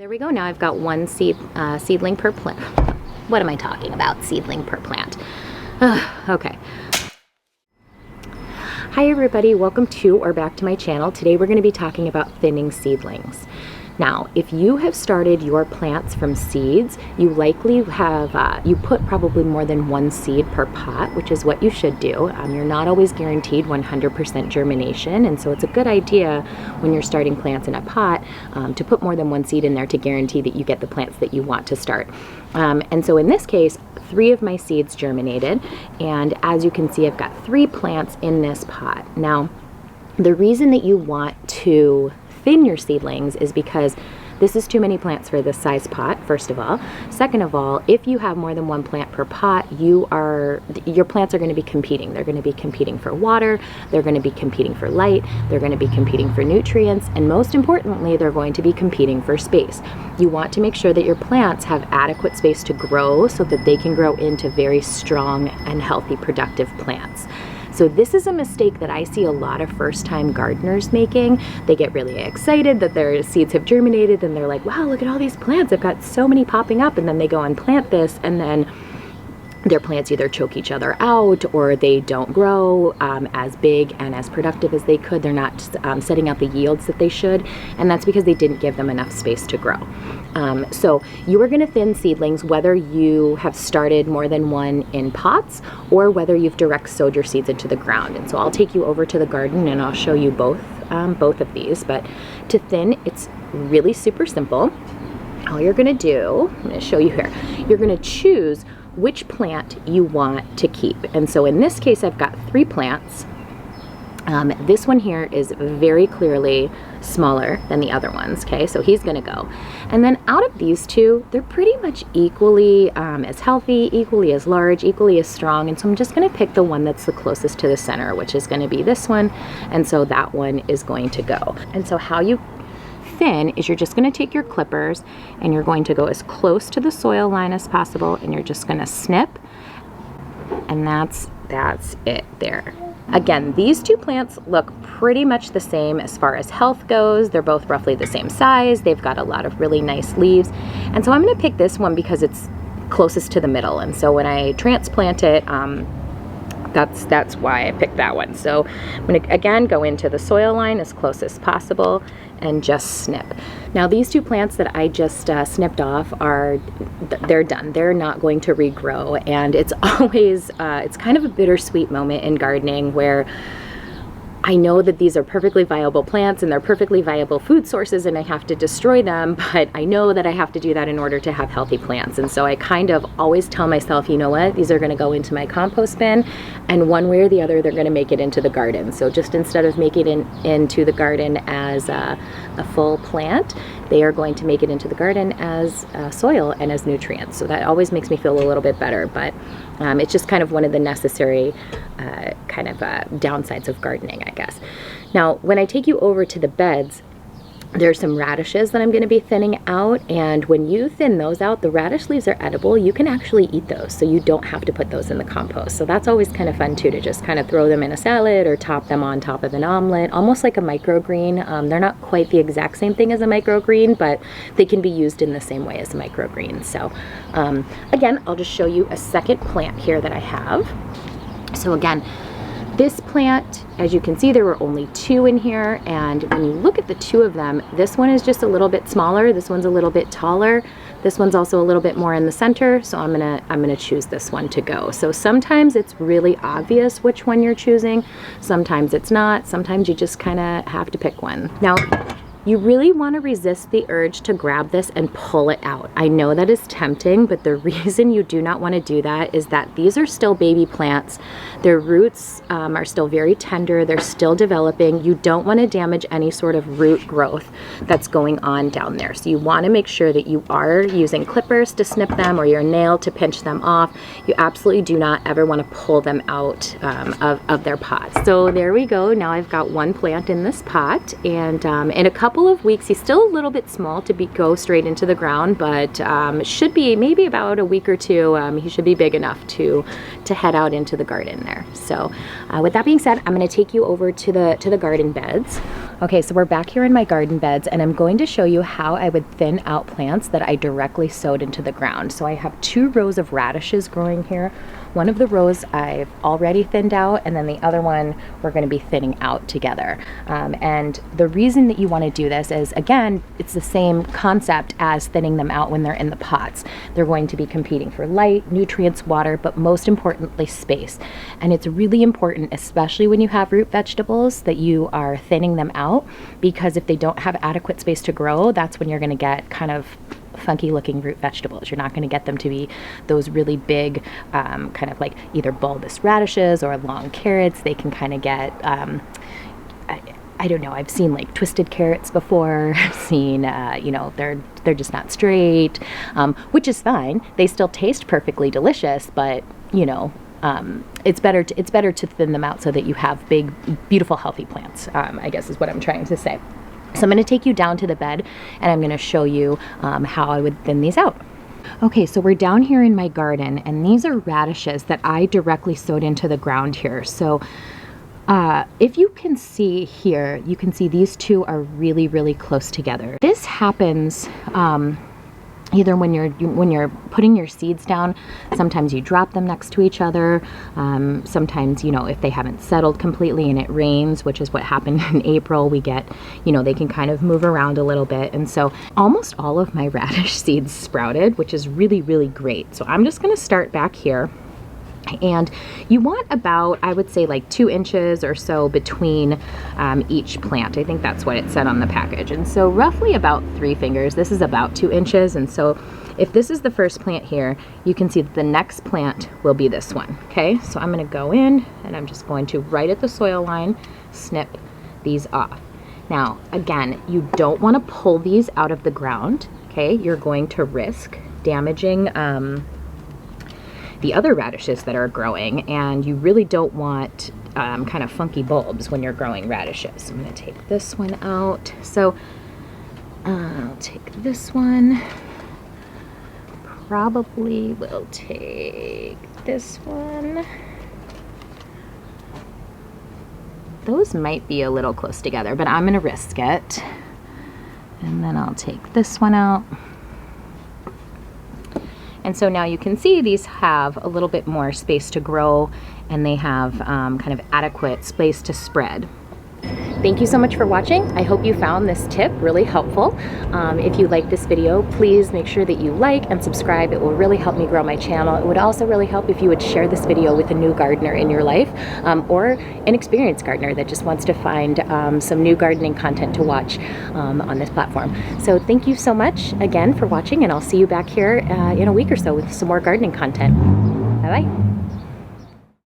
There we go. Now I've got one seedling per plant. What am I talking about? Seedling per plant. Okay. Hi everybody, welcome to or back to my channel. Today we're going to be talking about thinning seedlings. Now, if you have started your plants from seeds, you likely have, you put probably more than one seed per pot, which is what you should do. You're not always guaranteed 100% germination, and so it's a good idea when you're starting plants in a pot to put more than one seed in there to guarantee that you get the plants that you want to start. And so in this case, 3 of my seeds germinated, and as you can see, I've got 3 plants in this pot. Now, the reason that you want to thin your seedlings is because this is too many plants for this size pot, first of all. Second of all, if you have more than one plant per pot, your plants are going to be competing. They're going to be competing for water, they're going to be competing for light, they're going to be competing for nutrients, and most importantly, they're going to be competing for space. You want to make sure that your plants have adequate space to grow so that they can grow into very strong and healthy, productive plants. So this is a mistake that I see a lot of first-time gardeners making. They get really excited that their seeds have germinated and they're like, wow, look at all these plants. I've got so many popping up, and then they go and plant this, and then their plants either choke each other out or they don't grow as big and as productive as they could. They're not setting out the yields that they should, and that's because they didn't give them enough space to grow. So you are going to thin seedlings whether you have started more than one in pots or whether you've direct sowed your seeds into the ground. And so I'll take you over to the garden and I'll show you both of these. But to thin, it's really super simple. All you're going to do, I'm going to show you here, you're going to choose which plant you want to keep. And so in this case, I've got 3 plants. This one here is very clearly smaller than the other ones, okay? So he's gonna go. And then out of these 2, they're pretty much equally as healthy, equally as large, equally as strong. And so I'm just gonna pick the one that's the closest to the center, which is gonna be this one. And so that one is going to go. And so how you thin is you're just going to take your clippers and you're going to go as close to the soil line as possible, and you're just going to snip, and that's it there. Again, these 2 plants look pretty much the same as far as health goes. They're both roughly the same size. They've got a lot of really nice leaves, and so I'm going to pick this one because it's closest to the middle. And so when I transplant it, that's why I picked that one. So I'm going to again go into the soil line as close as possible and just snip. Now these 2 plants that I just snipped off they're done. They're not going to regrow, and it's always it's kind of a bittersweet moment in gardening where I know that these are perfectly viable plants and they're perfectly viable food sources, and I have to destroy them, but I know that I have to do that in order to have healthy plants. And so I kind of always tell myself, you know what, these are going to go into my compost bin, and one way or the other, they're going to make it into the garden. So just instead of making it into the garden as a full plant, they are going to make it into the garden as soil and as nutrients. So that always makes me feel a little bit better, but it's just kind of one of the necessary downsides of gardening, I guess. Now, when I take you over to the beds, there's some radishes that I'm going to be thinning out, and when you thin those out, the radish leaves are edible. You can actually eat those, so you don't have to put those in the compost. So that's always kind of fun too, to just kind of throw them in a salad or top them on top of an omelet, almost like a microgreen. They're not quite the exact same thing as a microgreen, but they can be used in the same way as a microgreen. So again, I'll just show you a second plant here that I have. So again, this plant, as you can see, there were only 2 in here, and when you look at the 2 of them, this one is just a little bit smaller, this one's a little bit taller, this one's also a little bit more in the center, so I'm gonna choose this one to go. So sometimes it's really obvious which one you're choosing, sometimes it's not, sometimes you just kind of have to pick one. Now, you really want to resist the urge to grab this and pull it out. I know that is tempting, but the reason you do not want to do that is that these are still baby plants. Their roots are still very tender. They're still developing. You don't want to damage any sort of root growth that's going on down there. So you want to make sure that you are using clippers to snip them or your nail to pinch them off. You absolutely do not ever want to pull them out of their pots. So there we go. Now I've got 1 plant in this pot, and in a couple of weeks, he's still a little bit small to go straight into the ground, but should be maybe about a week or 2. He should be big enough to head out into the garden there. So with that being said, I'm going to take you over to the garden beds. Okay, so we're back here in my garden beds, and I'm going to show you how I would thin out plants that I directly sowed into the ground. So I have 2 rows of radishes growing here. One of the rows I've already thinned out, and then the other one we're going to be thinning out together. And the reason that you want to do this is, again, it's the same concept as thinning them out when they're in the pots. They're going to be competing for light, nutrients, water, but most importantly, space. And it's really important, especially when you have root vegetables, that you are thinning them out, because if they don't have adequate space to grow, that's when you're going to get kind of funky looking root vegetables. You're not going to get them to be those really big kind of like either bulbous radishes or long carrots. They can kind of get I don't know, I've seen like twisted carrots before. I've seen you know, they're just not straight, which is fine. They still taste perfectly delicious, but you know, it's better to thin them out so that you have big, beautiful, healthy plants, I guess is what I'm trying to say. So I'm going to take you down to the bed, and I'm going to show you how I would thin these out. Okay, so we're down here in my garden, and these are radishes that I directly sowed into the ground here. So if you can see here, you can see these 2 are really, really close together. This happens either when you're putting your seeds down. Sometimes you drop them next to each other. Sometimes, you know, if they haven't settled completely and it rains, which is what happened in April, we get, you know, they can kind of move around a little bit. And so almost all of my radish seeds sprouted, which is really, really great. So I'm just going to start back here. And you want about, I would say, like 2 inches or so between each plant. I think that's what it said on the package. And so roughly about 3 fingers. This is about 2 inches. And so if this is the first plant here, you can see that the next plant will be this one. Okay, so I'm going to go in, and I'm just going to, right at the soil line, snip these off. Now, again, you don't want to pull these out of the ground. Okay, you're going to risk damaging the other radishes that are growing, and you really don't want kind of funky bulbs when you're growing radishes. So I'm going to take this one out. So I'll take this one. Probably will take this one. Those might be a little close together, but I'm going to risk it. And then I'll take this one out. And so now you can see these have a little bit more space to grow, and they have kind of adequate space to spread. Thank you so much for watching. I hope you found this tip really helpful. If you like this video, please make sure that you like and subscribe. It will really help me grow my channel. It would also really help if you would share this video with a new gardener in your life, or an experienced gardener that just wants to find some new gardening content to watch on this platform. So thank you so much again for watching, and I'll see you back here in a week or so with some more gardening content. Bye-bye.